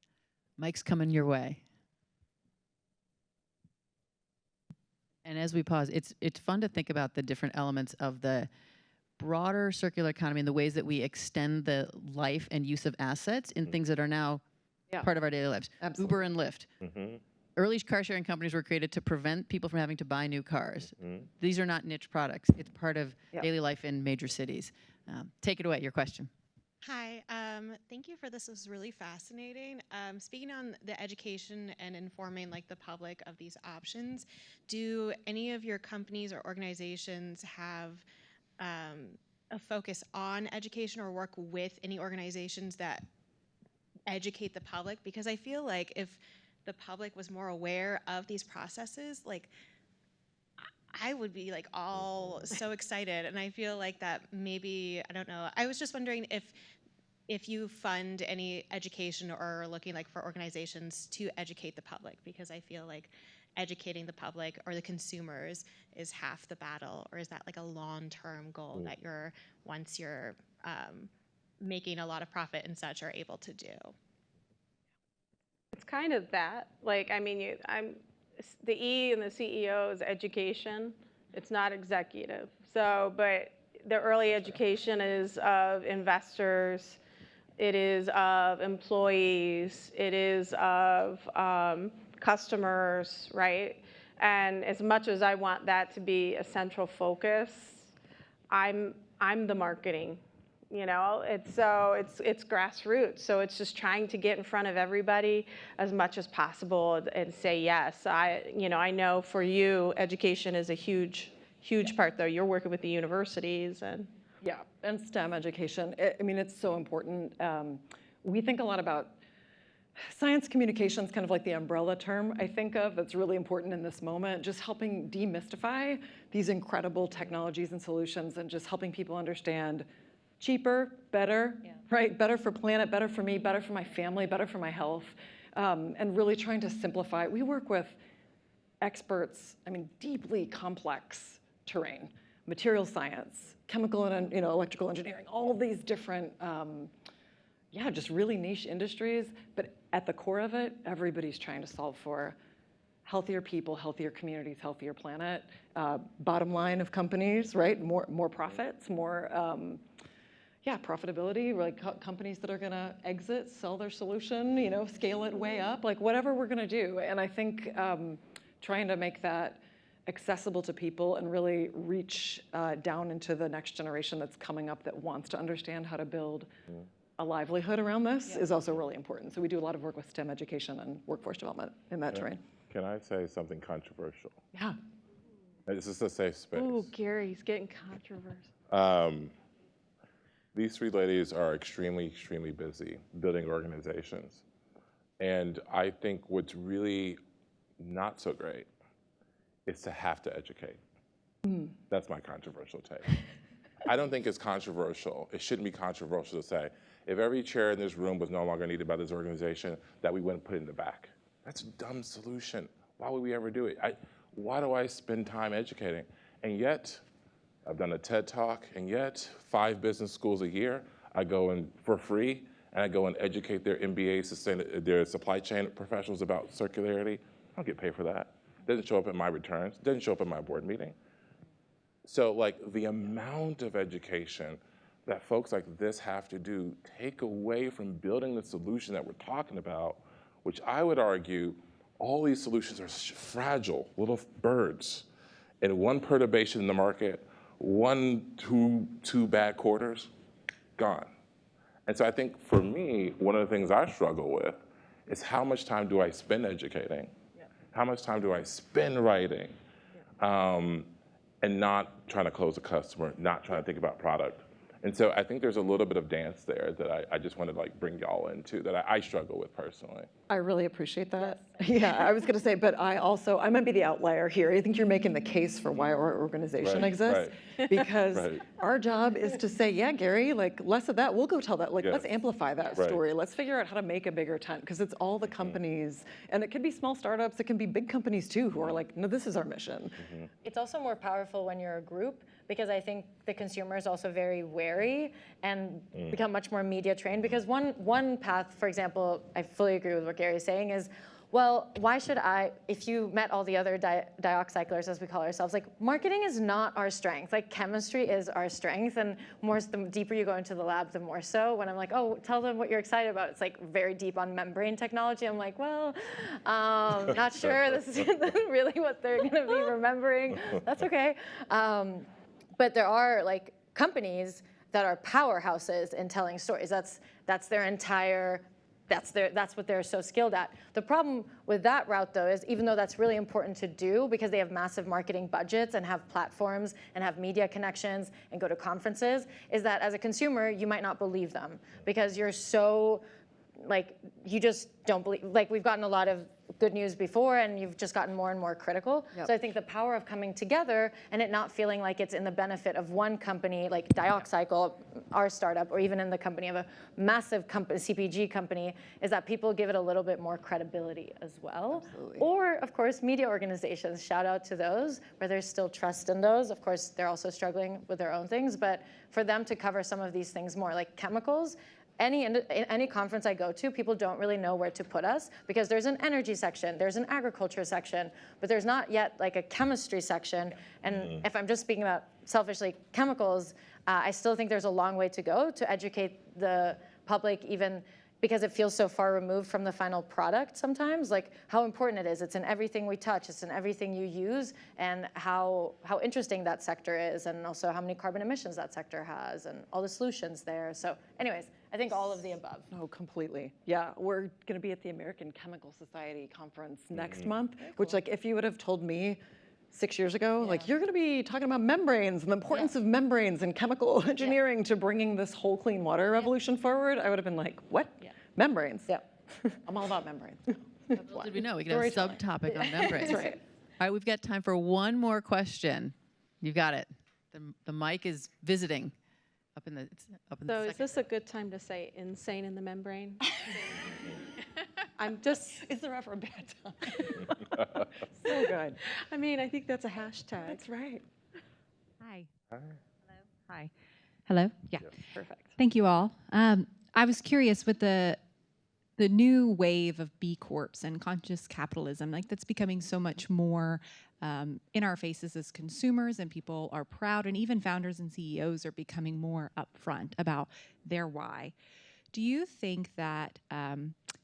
Mike's coming your way. And as we pause, it's fun to think about the different elements of the broader circular economy and the ways that we extend the life and use of assets in things that are now part of our daily lives. Absolutely. Uber and Lyft. Early car sharing companies were created to prevent people from having to buy new cars. These are not niche products. It's part of daily life in major cities. Take it away, your question. Hi, thank you for this. This was really fascinating. Speaking on the education and informing like the public of these options, do any of your companies or organizations have a focus on education or work with any organizations that educate the public? Because I feel like if the public was more aware of these processes, like I would be like all so excited. And I feel like that maybe, I don't know, I was just wondering if you fund any education or are looking like for organizations to educate the public, because I feel like educating the public or the consumers is half the battle, or is that like a long-term goal that once you're making a lot of profit and such are able to do? It's kind of that. Like, I mean, the E in the CEO is education. It's not executive. So, but the early education is of investors, it is of employees, it is of customers, right? And as much as I want that to be a central focus, I'm the marketing. It's grassroots. So it's just trying to get in front of everybody as much as possible and say yes. I know for you, education is a huge part, though. You're working with the universities and. Yeah, and STEM education. It's so important. We think a lot about science communications, kind of like the umbrella term I think of that's really important in this moment, just helping demystify these incredible technologies and solutions and just helping people understand cheaper, better, right? Better for planet, better for me, better for my family, better for my health, and really trying to simplify. We work with experts, deeply complex terrain, material science, chemical and electrical engineering, all of these different, just really niche industries. But at the core of it, everybody's trying to solve for healthier people, healthier communities, healthier planet. Bottom line of companies, right? More profits, more profitability. Like companies that are going to exit, sell their solution, scale it way up, like whatever we're going to do. And I think trying to make that accessible to people and really reach down into the next generation that's coming up that wants to understand how to build a livelihood around this is also really important. So we do a lot of work with STEM education and workforce development in that terrain. Can I say something controversial? Yeah. This is a safe space. Ooh, Gary's getting controversial. These three ladies are extremely, extremely busy building organizations. And I think what's really not so great is to have to educate. That's my controversial take. I don't think it's controversial. It shouldn't be controversial to say, if every chair in this room was no longer needed by this organization, that we wouldn't put it in the back. That's a dumb solution. Why would we ever do it? Why do I spend time educating? And yet, I've done a TED Talk, and yet 5 business schools a year, I go in for free, and I go and educate their MBA, their supply chain professionals about circularity. I don't get paid for that. It doesn't show up in my returns, it doesn't show up in my board meeting. So like the amount of education that folks like this have to do take away from building the solution that we're talking about, which I would argue all these solutions are fragile little birds. And one perturbation in the market, two bad quarters, gone. And so I think for me, one of the things I struggle with is how much time do I spend educating? How much time do I spend writing? And not trying to close a customer, not trying to think about product. And so I think there's a little bit of dance there that I just wanted to like bring y'all into that I struggle with personally. I really appreciate that. Yeah, I was going to say, but I might be the outlier here. I think you're making the case for why our organization exists. Because our job is to say, yeah, Gary, like less of that, we'll go tell that, like let's amplify that story. Let's figure out how to make a bigger tent, because it's all the companies, and it could be small startups, it can be big companies too, who are like, no, this is our mission. It's also more powerful when you're a group, because I think the consumer is also very wary and become much more media trained. Because one path, for example, I fully agree with what Gary is saying, is, well, why should I, if you met all the other dioxyclers, as we call ourselves, like marketing is not our strength. Like chemistry is our strength, and the deeper you go into the lab, the more so. When I'm like, oh, tell them what you're excited about, it's like very deep on membrane technology. I'm like, well, not sure this is really what they're gonna be remembering. That's okay. But there are like companies that are powerhouses in telling stories. That's their entire, that's what they're so skilled at. The problem with that route though is, even though that's really important to do because they have massive marketing budgets and have platforms and have media connections and go to conferences, is that as a consumer, you might not believe them because you're so, like, you just don't believe, like we've gotten a lot of good news before and you've just gotten more and more critical. So I think the power of coming together and it not feeling like it's in the benefit of one company, like Dioxycle, our startup, or even in the company of a massive company, CPG company, is that people give it a little bit more credibility as well. Absolutely. Or, of course, media organizations, shout out to those, where there's still trust in those. Of course, they're also struggling with their own things, but for them to cover some of these things more, like chemicals, any conference I go to, people don't really know where to put us because there's an energy section, there's an agriculture section, but there's not yet like a chemistry section. And if I'm just speaking about selfishly chemicals, I still think there's a long way to go to educate the public, even because it feels so far removed from the final product sometimes, like how important it is. It's in everything we touch, it's in everything you use, and how interesting that sector is, and also how many carbon emissions that sector has, and all the solutions there. So anyways, I think all of the above. Oh, completely. Yeah, we're going to be at the American Chemical Society conference next month, which like if you would have told me 6 years ago, like you're going to be talking about membranes and the importance of membranes and chemical engineering to bringing this whole clean water revolution forward, I would have been like, what? Membranes? Yeah. I'm all about membranes. Little did we know we could have a subtopic on membranes. That's right. All right, we've got time for one more question. You got it. The mic is visiting up in the So is second this a good time to say insane in the membrane? I'm just, Is there ever a bad time? So good. I mean, I think that's a hashtag. That's right. Hi. Hi. Hello. Hi. Hello. Yeah. Perfect. Thank you all. I was curious with the new wave of B Corps and conscious capitalism, like that's becoming so much more in our faces as consumers, and people are proud, and even founders and CEOs are becoming more upfront about their why. Do you think that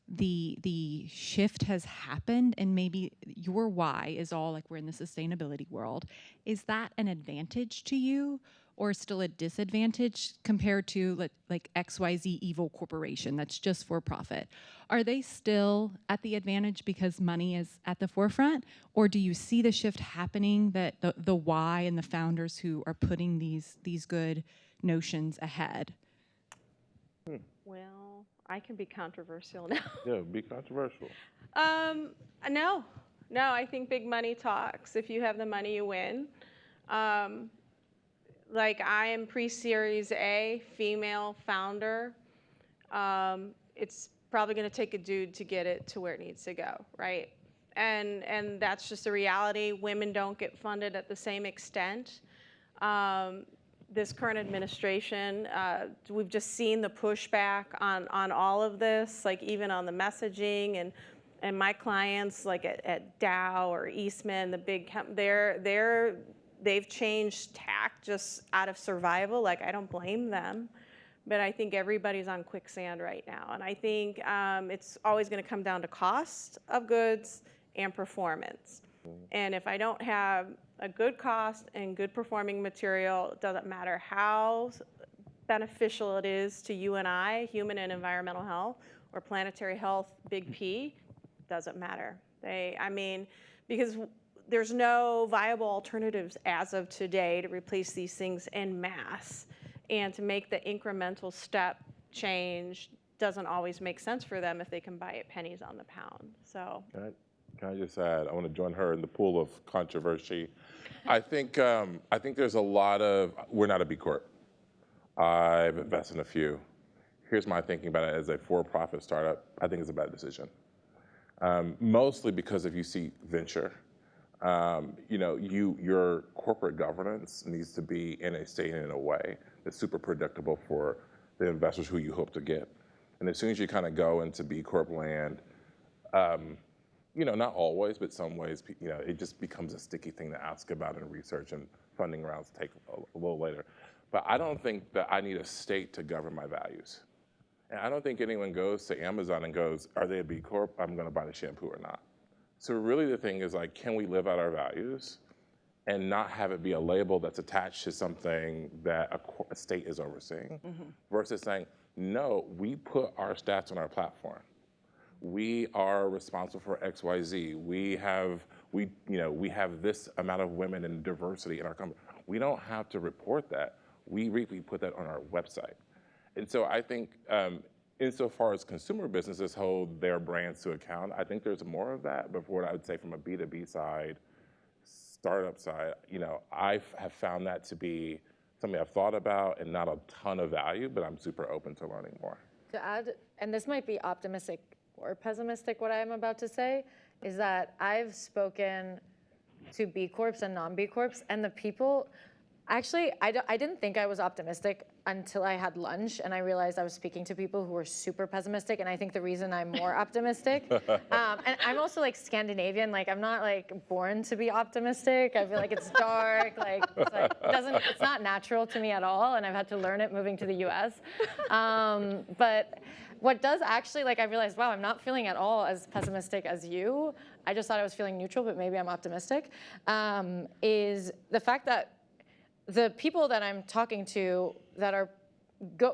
the shift has happened, and maybe your why is all like we're in the sustainability world? Is that an advantage to you, or still a disadvantage compared to like XYZ evil corporation that's just for profit? Are they still at the advantage because money is at the forefront, or do you see the shift happening, that the why and the founders who are putting these good notions ahead? Well, I can be controversial now. Yeah, be controversial. No, I think big money talks. If you have the money, you win. Like I am pre-Series A, female founder. It's probably going to take a dude to get it to where it needs to go, right? And that's just a reality. Women don't get funded at the same extent. This current administration, we've just seen the pushback on all of this, like even on the messaging, and my clients like at Dow or Eastman, the big they've changed tack just out of survival. Like I don't blame them, but I think everybody's on quicksand right now, and I think it's always going to come down to cost of goods and performance. And if I don't have a good cost and good performing material, it doesn't matter how beneficial it is to you and I, human and environmental health, or planetary health, big P, doesn't matter. Because there's no viable alternatives as of today to replace these things en masse. And to make the incremental step change doesn't always make sense for them if they can buy it pennies on the pound. So. Can I just add, I want to join her in the pool of controversy. I think there's a lot of, we're not a B Corp. I've invested in a few. Here's my thinking about it as a for-profit startup. I think it's a bad decision. Mostly because if you see venture, your corporate governance needs to be in a state and in a way that's super predictable for the investors who you hope to get. And as soon as you kind of go into B Corp land, not always, but some ways, it just becomes a sticky thing to ask about in research, and funding rounds take a little later. But I don't think that I need a state to govern my values. And I don't think anyone goes to Amazon and goes, are they a B Corp? I'm going to buy the shampoo or not. So really the thing is like, can we live out our values and not have it be a label that's attached to something that a state is overseeing, versus saying, no, we put our stats on our platform. We are responsible for XYZ. We have this amount of women and diversity in our company. We don't have to report that. We put that on our website. And so I think insofar as consumer businesses hold their brands to account, I think there's more of that. But for what I would say from a B2B side, startup side, I have found that to be something I've thought about and not a ton of value, but I'm super open to learning more. To add, and this might be optimistic or pessimistic, what I'm about to say, is that I've spoken to B Corps and non-B Corps, and the people, actually, I didn't think I was optimistic until I had lunch, and I realized I was speaking to people who were super pessimistic, and I think the reason I'm more optimistic, and I'm also like Scandinavian, like I'm not like born to be optimistic. I feel like it's dark, it's not natural to me at all, and I've had to learn it moving to the US. But what does actually, like I realized, wow, I'm not feeling at all as pessimistic as you. I just thought I was feeling neutral, but maybe I'm optimistic, is the fact that the people that I'm talking to that are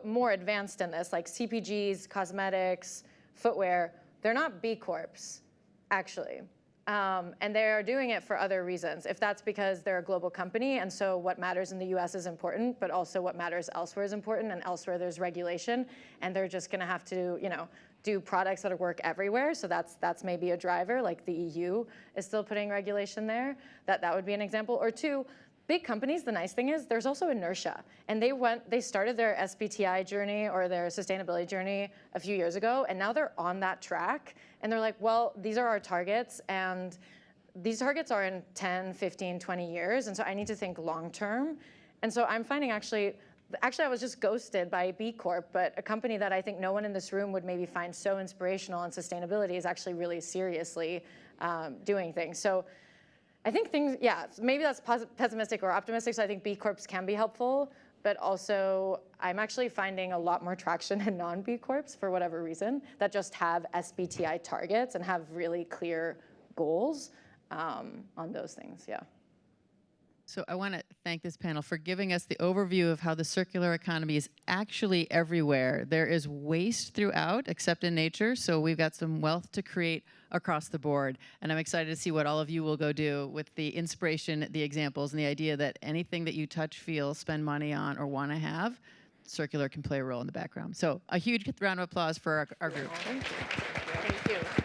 more advanced in this, like CPGs, cosmetics, footwear, they're not B Corps, actually. And they're doing it for other reasons. If that's because they're a global company, and so what matters in the US is important, but also what matters elsewhere is important, and elsewhere there's regulation, and they're just gonna have to, do products that work everywhere. So that's maybe a driver, like the EU is still putting regulation there. That would be an example. Or two, big companies, the nice thing is there's also inertia. And they started their SBTI journey or their sustainability journey a few years ago, and now they're on that track. And they're like, well, these are our targets, and these targets are in 10, 15, 20 years, and so I need to think long term. And so I'm finding actually I was just ghosted by B Corp, but a company that I think no one in this room would maybe find so inspirational in sustainability is actually really seriously doing things. So I think maybe that's pessimistic or optimistic, so I think B Corps can be helpful, but also I'm actually finding a lot more traction in non-B Corps for whatever reason that just have SBTI targets and have really clear goals on those things, yeah. So I want to thank this panel for giving us the overview of how the circular economy is actually everywhere. There is waste throughout, except in nature, so we've got some wealth to create across the board. And I'm excited to see what all of you will go do with the inspiration, the examples, and the idea that anything that you touch, feel, spend money on, or want to have, circular can play a role in the background. So a huge round of applause for our group. Thank you. Thank you.